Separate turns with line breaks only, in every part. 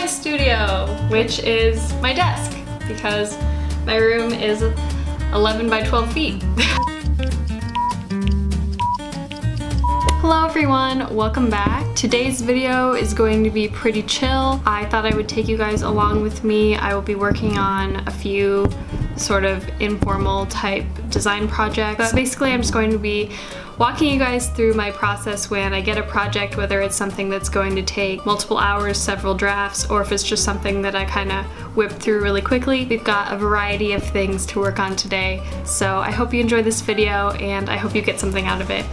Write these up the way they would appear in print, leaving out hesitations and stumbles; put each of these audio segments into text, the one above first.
my studio, which is my desk, because my room is 11 by 12 feet. Hello everyone, welcome back. Today's video is going to be pretty chill. I thought I would take you guys along with me. I will be working on a few sort of informal type design projects. But basically I'm just going to be walking you guys through my process when I get a project, whether it's something that's going to take multiple hours, several drafts, or if it's just something that I kind of whip through really quickly. We've got a variety of things to work on today, so I hope you enjoy this video and I hope you get something out of it.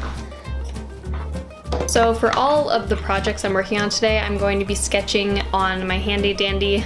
So for all of the projects I'm working on today, I'm going to be sketching on my handy dandy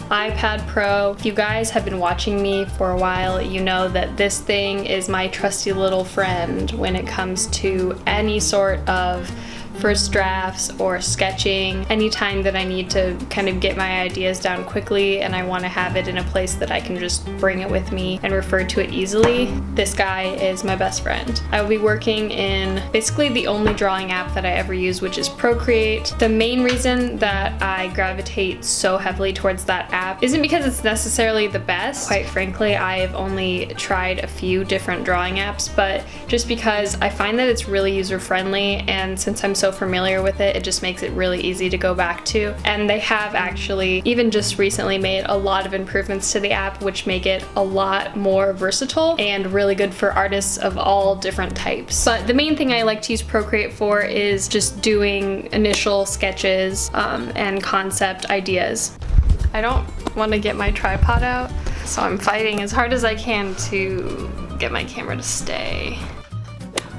iPad Pro. If you guys have been watching me for a while, you know that this thing is my trusty little friend when it comes to any sort of first drafts or sketching. Anytime that I need to kind of get my ideas down quickly and I want to have it in a place that I can just bring it with me and refer to it easily, this guy is my best friend. I will be working in basically the only drawing app that I ever use, which is ProCreate. The main reason that I gravitate so heavily towards that app isn't because it's necessarily the best. Quite frankly, I've only tried a few different drawing apps, but just because I find that it's really user-friendly, and since I'm so familiar with it, it just makes it really easy to go back to. And they have actually, even just recently, made a lot of improvements to the app, which make it a lot more versatile and really good for artists of all different types. But the main thing I like to use ProCreate for is just doing initial sketches and concept ideas. I don't want to get my tripod out, so I'm fighting as hard as I can to get my camera to stay.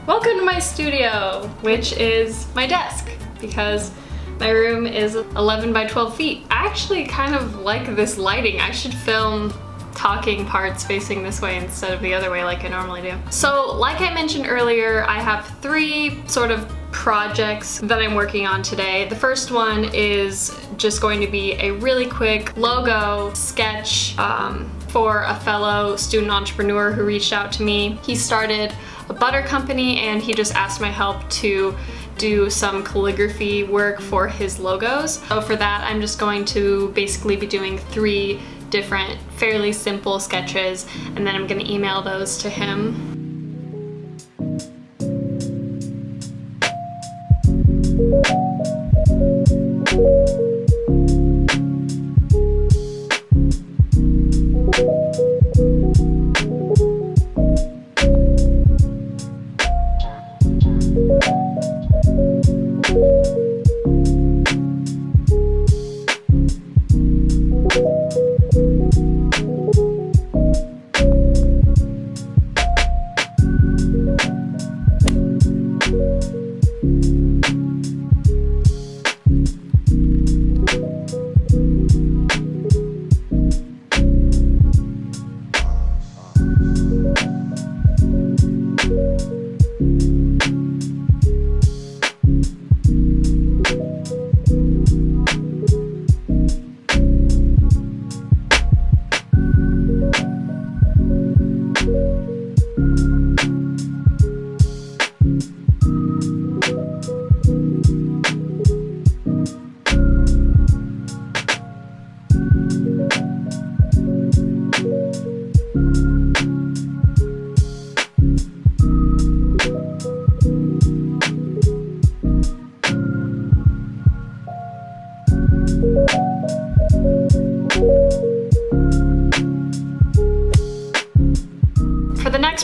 Welcome to my studio, which is my desk, because my room is 11 by 12 feet. I actually kind of like this lighting. I should film talking parts facing this way instead of the other way like I normally do. So like I mentioned earlier, I have three sort of projects that I'm working on today. The first one is just going to be a really quick logo sketch for a fellow student entrepreneur who reached out to me. He started a butter company and he just asked my help to do some calligraphy work for his logos. So for that, I'm just going to basically be doing three different fairly simple sketches, and then I'm going to email those to him.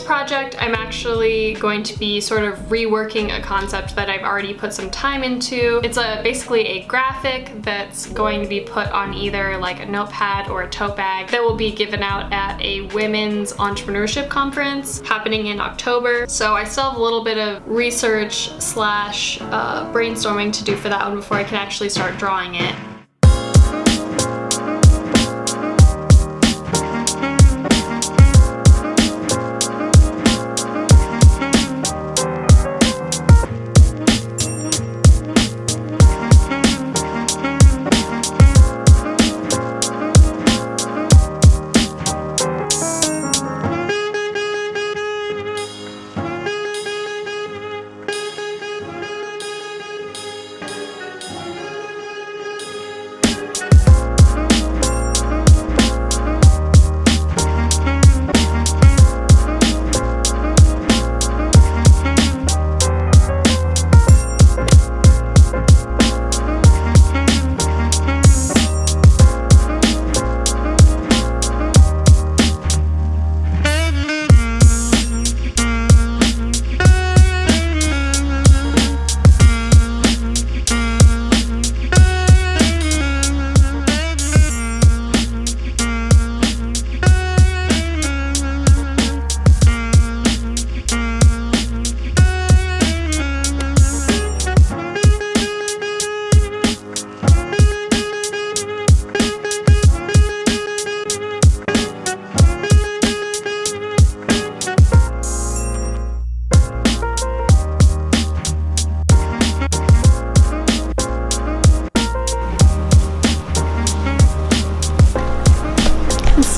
Project, I'm actually going to be sort of reworking a concept that I've already put some time into. It's basically a graphic that's going to be put on either like a notepad or a tote bag that will be given out at a women's entrepreneurship conference happening in October. So I still have a little bit of research slash brainstorming to do for that one before I can actually start drawing it.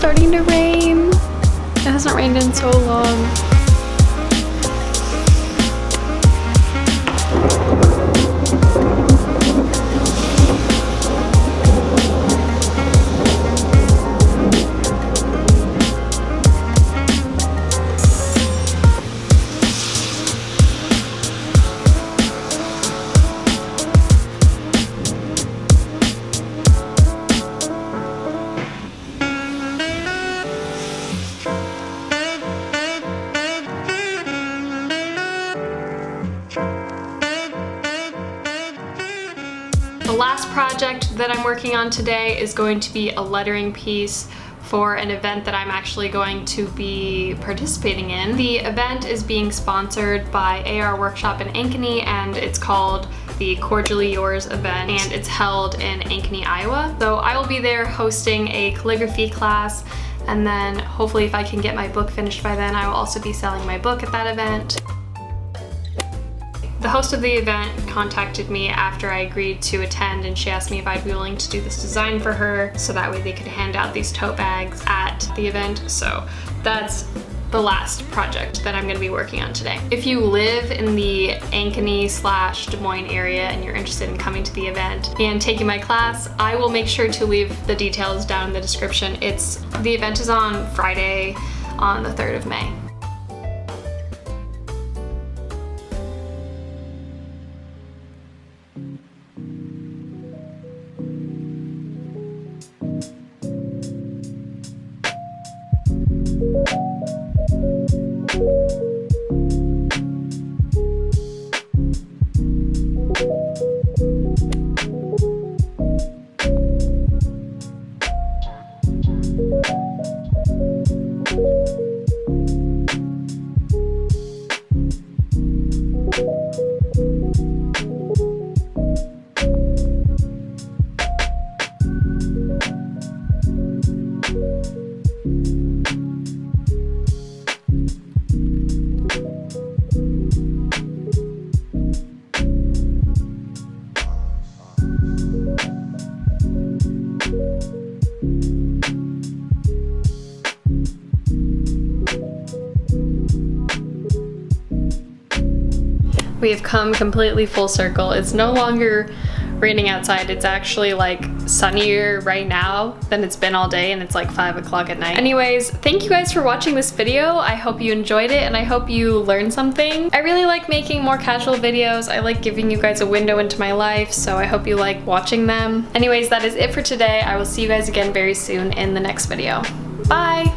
starting to rain. It hasn't rained in so long. The last project that I'm working on today is going to be a lettering piece for an event that I'm actually going to be participating in. The event is being sponsored by AR Workshop in Ankeny, and it's called the Cordially Yours event, and it's held in Ankeny, Iowa. So I will be there hosting a calligraphy class, and then hopefully if I can get my book finished by then, I will also be selling my book at that event. The host of the event contacted me after I agreed to attend, and she asked me if I'd be willing to do this design for her so that way they could hand out these tote bags at the event. So that's the last project that I'm going to be working on today. If you live in the Ankeny/Des Moines area and you're interested in coming to the event and taking my class, I will make sure to leave the details down in the description. The event is on Friday on the 3rd of May. We have come completely full circle. It's no longer raining outside. It's actually like sunnier right now than it's been all day, and it's like 5 o'clock at night. Anyways, thank you guys for watching this video. I hope you enjoyed it, and I hope you learned something. I really like making more casual videos. I like giving you guys a window into my life, so I hope you like watching them. Anyways, that is it for today. I will see you guys again very soon in the next video. Bye!